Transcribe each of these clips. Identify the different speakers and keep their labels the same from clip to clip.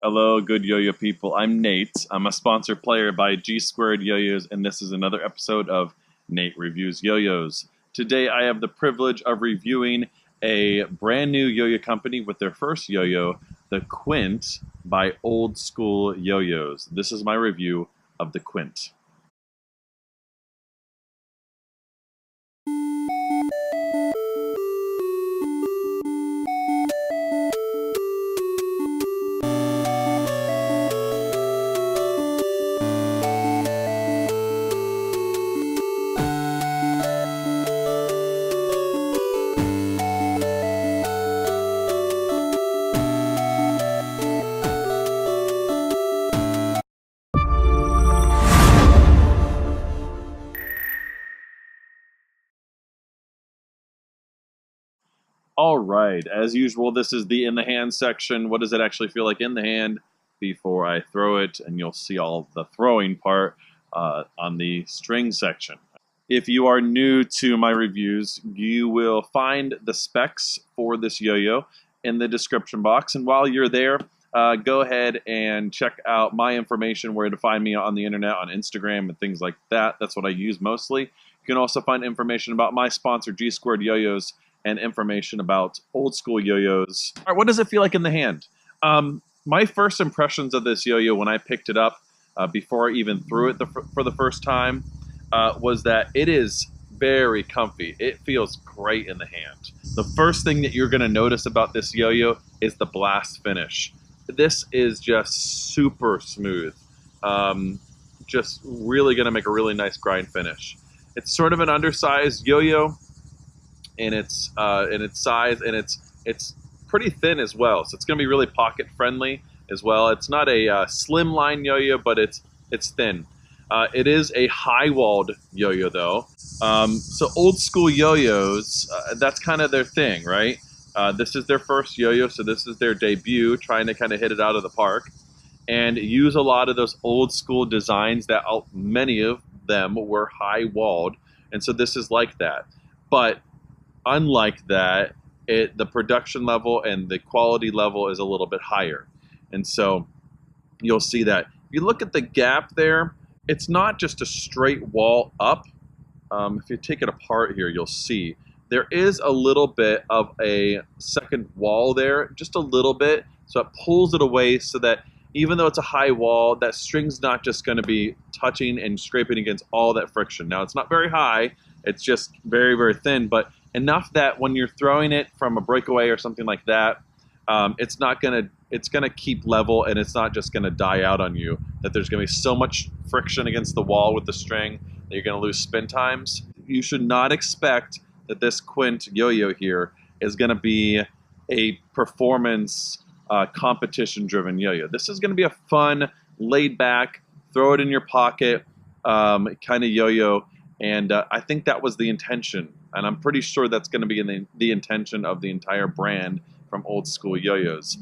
Speaker 1: Hello, good yo-yo people. I'm Nate. I'm a sponsored player by Squared YoYos, and this is another episode of Nate Reviews Yo-Yos. Today, I have the privilege of reviewing a brand new yo-yo company with their first yo-yo, the Quint by Old School Yo-Yos. This is my review of the Quint. All right, as usual, this is the in the hand section. What does it actually feel like in the hand before I throw it? And you'll see all the throwing part on the string section. If you are new to my reviews, you will find the specs for this yo-yo in the description box. And while you're there, go ahead and check out my information, where to find me on the internet, on Instagram and things like that. That's what I use mostly. You can also find information about my sponsor, Squared YoYos, and information about Old School Yo-Yos. All right, what does it feel like in the hand? My first impressions of this yo-yo when I picked it up, before I even threw it for the first time, was that it is very comfy. It feels great in the hand. The first thing that you're going to notice about this yo-yo is the blast finish. This is just super smooth. Just really going to make a really nice grind finish. It's sort of an undersized yo-yo in its size, and it's pretty thin as well. So it's going to be really pocket friendly as well. It's not a slim line yo-yo, but it's thin. It is a high-walled yo-yo, though. So Old School Yo-Yos, that's kind of their thing, right? This is their first yo-yo, so this is their debut, trying to kind of hit it out of the park, and use a lot of those old school designs that many of them were high-walled, and so this is like that. But unlike that, the production level and the quality level is a little bit higher, and so you'll see that. If you look at the gap there, it's not just a straight wall up. If you take it apart here, you'll see there is a little bit of a second wall there, just a little bit. So it pulls it away so that even though it's a high wall, that string's not just going to be touching and scraping against all that friction. Now, it's not very high. It's just very, very thin, but enough that when you're throwing it from a breakaway or something like that, it's gonna keep level, and it's not just gonna die out on you. That there's gonna be so much friction against the wall with the string that you're gonna lose spin times. You should not expect that this Quint yo-yo here is gonna be a performance competition-driven yo-yo. This is gonna be a fun, laid-back, throw it in your pocket kind of yo-yo, and I think that was the intention. And I'm pretty sure that's going to be in the intention of the entire brand from Old School Yo-Yos.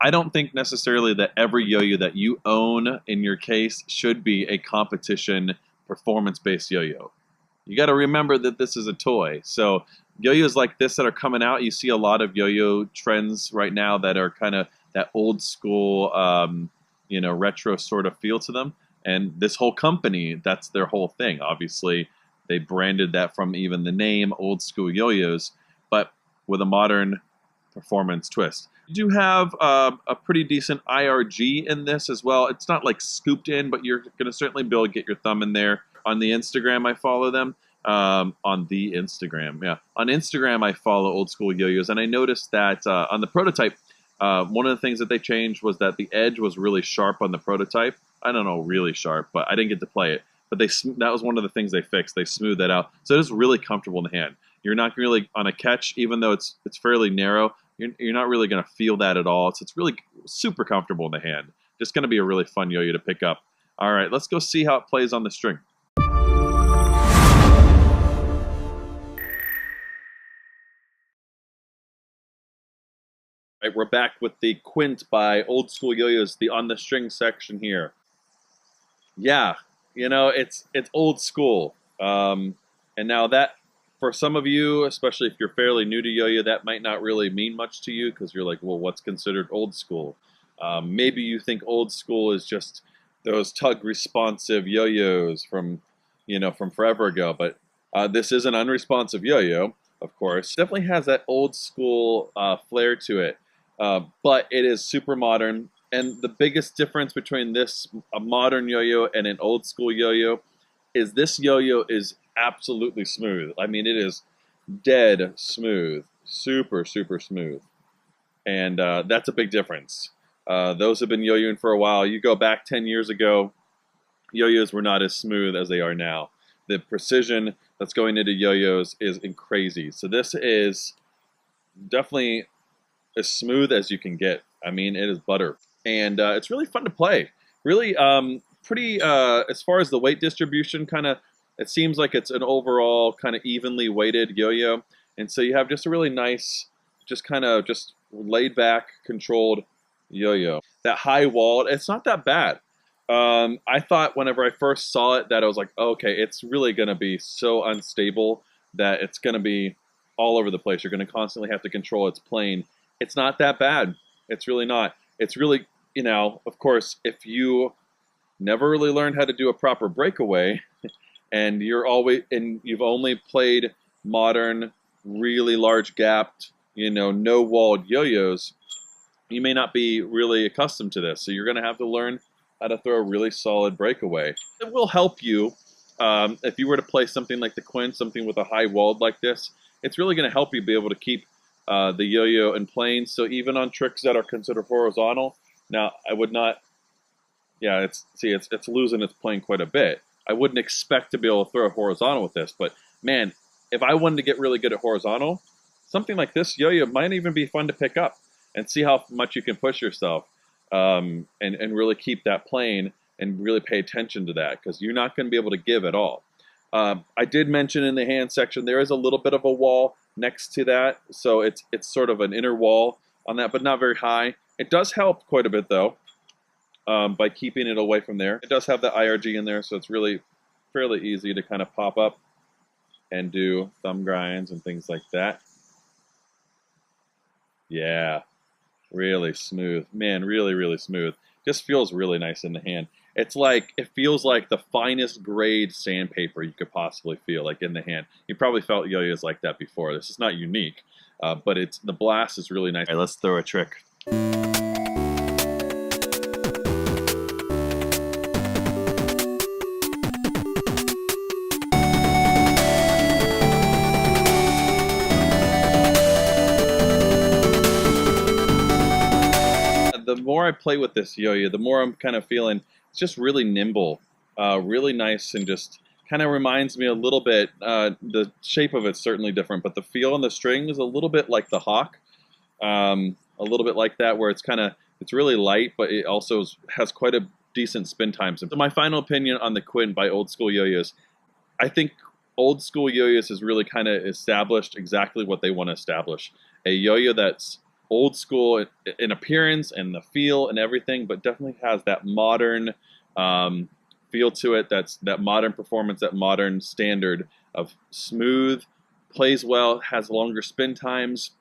Speaker 1: I don't think necessarily that every yo-yo that you own in your case should be a competition performance-based yo-yo. You got to remember that this is a toy. So yo-yos like this that are coming out, you see a lot of yo-yo trends right now that are kind of that old school, retro sort of feel to them. And this whole company, that's their whole thing. Obviously, they branded that from even the name Old School Yo-Yos, but with a modern performance twist. You do have a pretty decent IRG in this as well. It's not like scooped in, but you're going to certainly be able to get your thumb in there. On the Instagram, I follow them. On Instagram, I follow Old School Yo-Yos, and I noticed that on the prototype, one of the things that they changed was that the edge was really sharp on the prototype. I don't know, really sharp, but I didn't get to play it. But that was one of the things they fixed. They smoothed that out, so it is really comfortable in the hand. You're not really on a catch, even though it's fairly narrow. You're not really going to feel that at all. It's really super comfortable in the hand. Just going to be a really fun yo-yo to pick up. All right, let's go see how it plays on the string. All right, we're back with the Quint by Old School Yo-Yos, the on the string section here. Yeah. It's old school. And now that, for some of you, especially if you're fairly new to yo-yo, that might not really mean much to you because you're like, well, what's considered old school? Maybe you think old school is just those tug responsive yo-yos from, from forever ago, but this is an unresponsive yo-yo, of course. Definitely has that old school flair to it, but it is super modern. And the biggest difference between this a modern yo-yo and an old school yo-yo is this yo-yo is absolutely smooth. I mean, it is dead smooth, super, super smooth. And that's a big difference. Those have been yo-yoing for a while. You go back 10 years ago, yo-yos were not as smooth as they are now. The precision that's going into yo-yos is crazy. So this is definitely as smooth as you can get. I mean, it is butter. And it's really fun to play. Really pretty, as far as the weight distribution, kind of, it seems like it's an overall kind of evenly weighted yo-yo. And so you have just a really nice, just kind of just laid back, controlled yo-yo. That high wall, it's not that bad. I thought whenever I first saw it that I was like, oh, okay, it's really going to be so unstable that it's going to be all over the place. You're going to constantly have to control its plane. It's not that bad. It's really not. It's really, of course, if you never really learned how to do a proper breakaway and you've only played modern, really large gapped, no walled yo-yos, you may not be really accustomed to this. So you're going to have to learn how to throw a really solid breakaway. It will help you if you were to play something like the Quint, something with a high walled like this. It's really going to help you be able to keep the yo-yo in plane. So even on tricks that are considered horizontal, now I would not. Yeah, it's losing its plane quite a bit. I wouldn't expect to be able to throw horizontal with this, but man, if I wanted to get really good at horizontal, something like this yo-yo might even be fun to pick up and see how much you can push yourself, and really keep that plane and really pay attention to that, because you're not going to be able to give at all. I did mention in the hand section there is a little bit of a wall next to that, so it's sort of an inner wall on that, but not very high. It does help quite a bit though, by keeping it away from there. It does have the IRG in there, so it's really fairly easy to kind of pop up and do thumb grinds and things like that. Yeah, really smooth. Man, really, really smooth. Just feels really nice in the hand. It feels like the finest grade sandpaper you could possibly feel, like in the hand. You probably felt yo-yos like that before. This is not unique, but the blast is really nice. All right, let's throw a trick. The more I play with this yo-yo, the more I'm kind of feeling it's just really nimble, really nice, and just kind of reminds me a little bit. The shape of it's certainly different, but the feel on the string is a little bit like the Hawk, a little bit like that, where it's really light, but it also has quite a decent spin time. So my final opinion on the Quint by Old School Yo-Yos, I think Old School Yo-Yos has really kind of established exactly what they want to establish. A yo-yo that's old school in appearance and the feel and everything, but definitely has that modern feel to it. That modern performance, that modern standard of smooth, plays well, has longer spin times,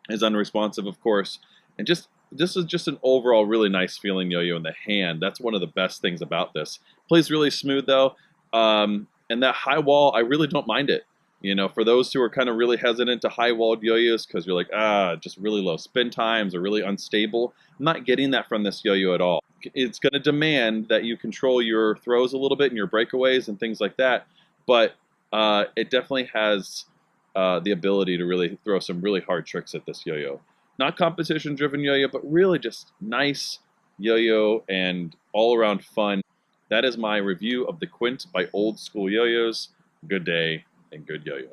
Speaker 1: is unresponsive, of course, and this is just an overall really nice feeling yo-yo in the hand. That's one of the best things about this. Plays really smooth though, and that high wall, I really don't mind it. For those who are kind of really hesitant to high-walled yo-yos because you're like, just really low spin times or really unstable, I'm not getting that from this yo-yo at all. It's going to demand that you control your throws a little bit and your breakaways and things like that, but it definitely has the ability to really throw some really hard tricks at this yo-yo. Not competition-driven yo-yo, but really just nice yo-yo and all-around fun. That is my review of the Quint by Old School Yo-Yos. Good day and good yo-yo.